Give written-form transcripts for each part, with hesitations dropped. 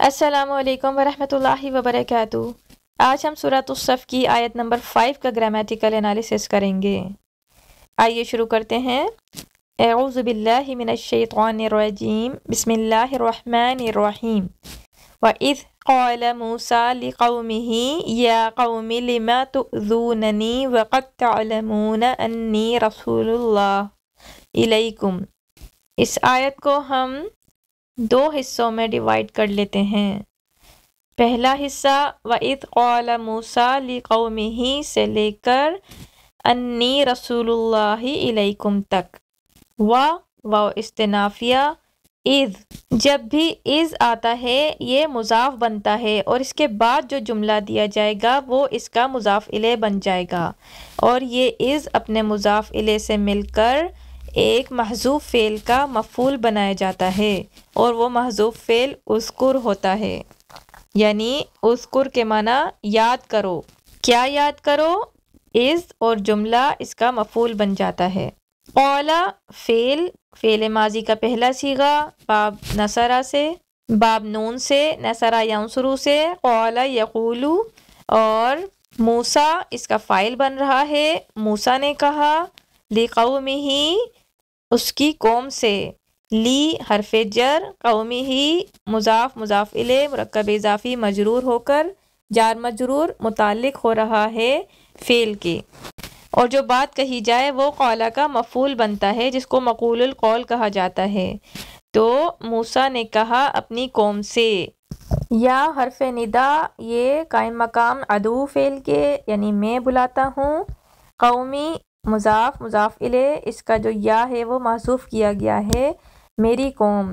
السلام علیکم ورحمۃ اللہ وبرکاتہ۔ آج ہم سورۃ الصف کی آیت نمبر 5 کا گرامیٹیکل انالیسس کریں گے۔ آئیے شروع کرتے ہیں۔ اعوذ باللہ من الشیطان الرجیم، بسم اللہ الرحمن الرحیم۔ وَإِذْ قَالَ مُوسَىٰ لِقَوْمِهِ يَا قَوْمِ لِمَ تُؤْذُونَنِي وَقَدْ تَعْلَمُونَ أَنِّي رَسُولُ اللَّهِ إِلَيْكُمْ۔ اس آیت کو ہم دو حصوں میں ڈیوائیڈ کر لیتے ہیں۔ پہلا حصہ وَإِذْ قَالَ مُوسَىٰ لِقَوْمِهِ سے لے کر أَنِّي رَسُولُ اللَّهِ إِلَيْكُمْ تک۔ واو استنافیہ اذ، جب بھی اذ آتا ہے یہ مضاف بنتا ہے اور اس کے بعد جو جملہ دیا جائے گا وہ اس کا مضاف الیہ بن جائے گا، اور یہ اذ اپنے مضاف الیہ سے مل کر ایک محذوف فعل کا مفعول بنایا جاتا ہے، اور وہ محذوف فعل اذکر ہوتا ہے، یعنی اذکر کے معنی یاد کرو۔ کیا یاد کرو؟ اذ اور جملہ اس کا مفعول بن جاتا ہے۔ قولا فعل ماضی کا پہلا صیغہ باب نصرہ سے، باب نون سے، نصرہ ینصرو سے، قولا یقولو، اور موسیٰ اس کا فاعل بن رہا ہے، موسیٰ نے کہا، لقومہ اس کی قوم سے، لی حرف جر، قومہ مضاف مضاف الیہ مرکب اضافی مجرور ہو کر جار مجرور متعلق ہو رہا ہے فعل کے، اور جو بات کہی جائے وہ قولا کا مفعول بنتا ہے جس کو مقول القول کہا جاتا ہے۔ تو موسیٰ نے کہا اپنی قوم سے، یا حرف ندا یہ قائم مقام عدو فعل کے، یعنی میں بلاتا ہوں، قومی مضاف مضاف الیہ اس کا جو یا ہے وہ محذوف کیا گیا ہے، میری قوم۔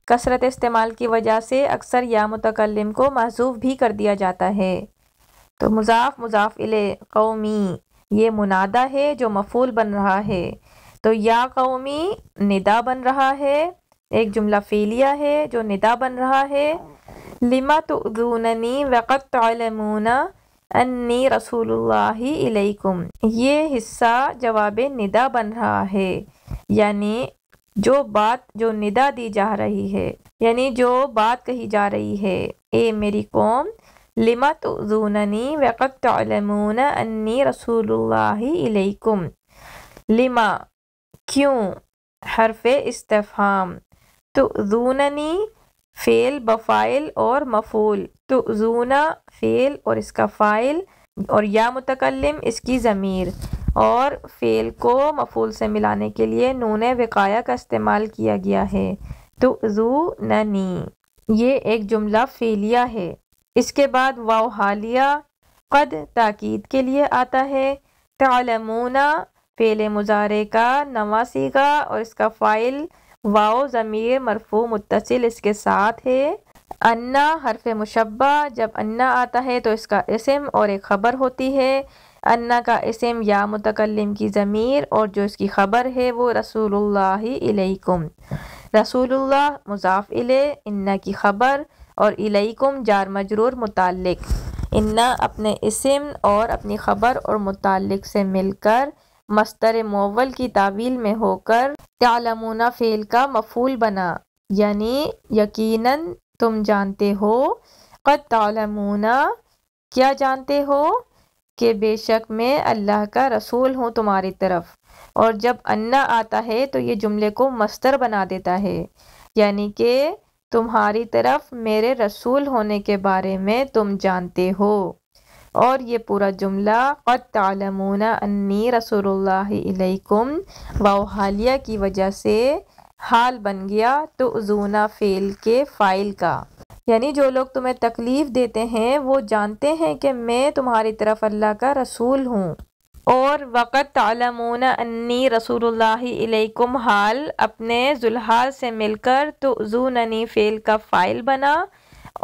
کثرت استعمال کی وجہ سے اکثر یا متکلم کو محذوف بھی کر دیا جاتا ہے۔ تو مضاف مضاف الیہ قومی یہ منادہ ہے جو مفعول بن رہا ہے، تو یا قومی ندا بن رہا ہے، ایک جملہ فعلیہ ہے جو ندا بن رہا ہے۔ لما تؤذوننی وقد تعلمون انی رسول اللہ الیکم، یہ حصہ جواب ندا بن رہا ہے، یعنی جو ندا دی جا رہی ہے، یعنی جو بات کہی جا رہی ہے، اے میری قوم، لما تؤذوننی وقد تعلمون انی رسول اللہ الیکم۔ لما کیوں، حرف استفہام، تؤذوننی فعل بفاعل اور مفعول، تؤذونا فعل اور اس کا فاعل، اور یا متکلم اس کی ضمیر، اور فعل کو مفعول سے ملانے کے لیے نون وقایہ کا استعمال کیا گیا ہے، تؤذوننی، یہ ایک جملہ فعلیہ ہے۔ اس کے بعد واو حالیہ قد تاکید کے لیے آتا ہے، تعلمون فعل مضارع کا نواں صیغہ اور اس کا فاعل واو ضمیر مرفوع متصل اس کے ساتھ ہے۔ انا حرف مشبہ، جب انا آتا ہے تو اس کا اسم اور ایک خبر ہوتی ہے، انا کا اسم یا متکلم کی ضمیر اور جو اس کی خبر ہے وہ رسول اللہ الیکم، رسول اللہ مضاف الیہ، انا کی خبر اور الیکم جار مجرور متعلق، انا اپنے اسم اور اپنی خبر اور متعلق سے مل کر مصدر مؤول کی تعویل میں ہو کر تعلمون فعل کا مفعول بنا، یعنی یقیناً تم جانتے ہو، قد تعلمون کیا جانتے ہو، کہ بے شک میں اللہ کا رسول ہوں تمہاری طرف، اور جب انا آتا ہے تو یہ جملے کو مصدر بنا دیتا ہے، یعنی کہ تمہاری طرف میرے رسول ہونے کے بارے میں تم جانتے ہو، اور یہ پورا جملہ قد تعلمون انی رسول اللہ الیکم واو حالیہ کی وجہ سے حال بن گیا تؤذونا فعل کے فاعل کا، یعنی جو لوگ تمہیں تکلیف دیتے ہیں وہ جانتے ہیں کہ میں تمہاری طرف اللہ کا رسول ہوں۔ اور وقت تعلمون انی رسول اللہ الیکم حال اپنے ذوالحال سے مل کر تؤذوننی فعل کا فاعل بنا،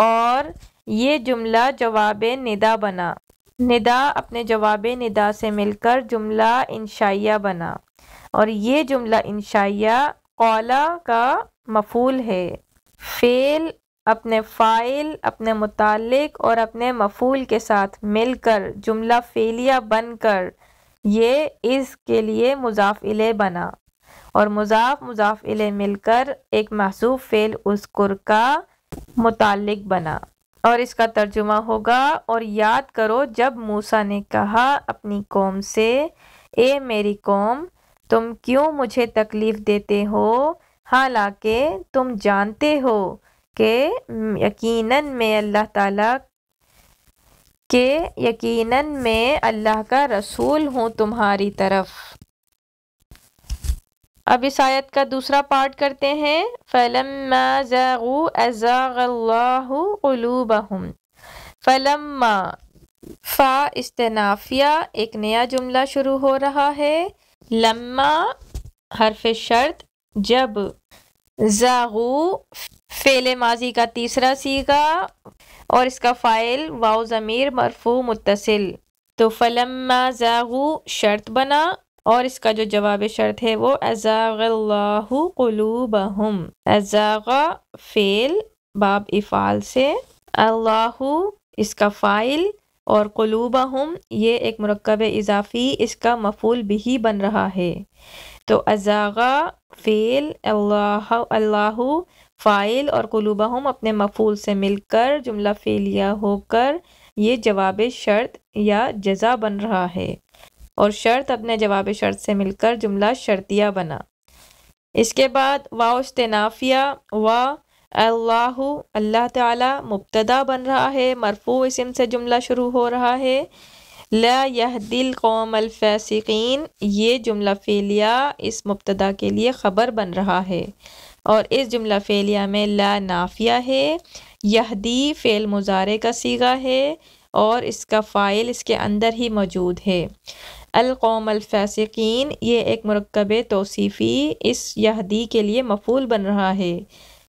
اور یہ جملہ جواب ندا بنا، ندا اپنے جواب ندا سے مل کر جملہ انشائیہ بنا، اور یہ جملہ انشائیہ قولا کا مفعول ہے، فعل اپنے فاعل، اپنے متعلق اور اپنے مفعول کے ساتھ مل کر جملہ فعلیہ بن کر یہ اس کے لیے مضاف الیہ بنا، اور مضاف مضاف الیہ مل کر ایک محذوف فعل اذکر کا متعلق بنا، اور اس کا ترجمہ ہوگا اور یاد کرو جب موسیٰ نے کہا اپنی قوم سے، اے میری قوم تم کیوں مجھے تکلیف دیتے ہو حالانکہ تم جانتے ہو کہ یقیناً میں اللہ کا رسول ہوں تمہاری طرف۔ اب اس آیت کا دوسرا پارٹ کرتے ہیں۔ فَلَمَّا زَاغُوا أَزَاغَ اللَّهُ قُلُوبَهُمْ۔ فَلَمَّا فا استنافیہ، ایک نیا جملہ شروع ہو رہا ہے۔ لما حرف شرط، جب، زاغو فعل ماضی کا تیسرا صیغہ اور اس کا فاعل واو ضمیر مرفوع متصل، تو فلما زاغو شرط بنا اور اس کا جو جواب شرط ہے وہ ازاغ اللہ قلوبہم۔ ازاغ فعل باب افعال سے، اللہ اس کا فاعل اور قلوبہم یہ ایک مرکب اضافی اس کا مفعول بھی بن رہا ہے۔ تو ازاغ فعل، اللہ فاعل اور قلوبہم اپنے مفعول سے مل کر جملہ فعلیہ ہو کر یہ جواب شرط یا جزا بن رہا ہے، اور شرط اپنے جواب شرط سے مل کر جملہ شرطیہ بنا۔ اس کے بعد واو استنافیہ، اللہ اللہ تعالی مبتدا بن رہا ہے، مرفوع اسم سے جملہ شروع ہو رہا ہے۔ لا یہدی القوم الفاسقین، یہ جملہ فعلیہ اس مبتدا کے لیے خبر بن رہا ہے، اور اس جملہ فعلیہ میں لا نافیہ ہے، یہدی فعل مضارع کا صیغہ ہے اور اس کا فاعل اس کے اندر ہی موجود ہے۔ القوم الفاسقین یہ ایک مرکب توصیفی اس یہدی کے لیے مفعول بن رہا ہے،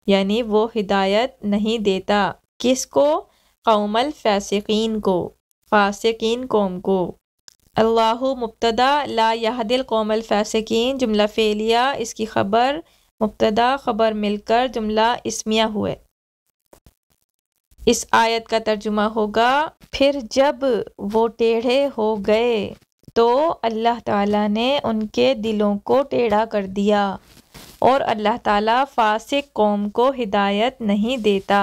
یعنی وہ ہدایت نہیں دیتا، کس کو؟ قوم الفاسقین کو، فاسقین قوم کو۔ اللہ مبتدا، لا یہدی القوم الفاسقین جملہ فعلیہ، اس کی خبر مبتدا خبر مل کر جملہ اسمیہ ہوئے۔ اس آیت کا ترجمہ ہوگا، پھر جب وہ ٹیڑھے ہو گئے تو اللہ تعالیٰ نے ان کے دلوں کو ٹیڑھا کر دیا، اور اللہ تعالیٰ فاسق قوم کو ہدایت نہیں دیتا۔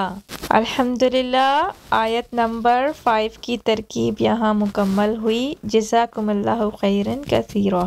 الحمدللہ آیت نمبر 5 کی ترکیب یہاں مکمل ہوئی۔ جزاکم اللہ خیرا کثیرا۔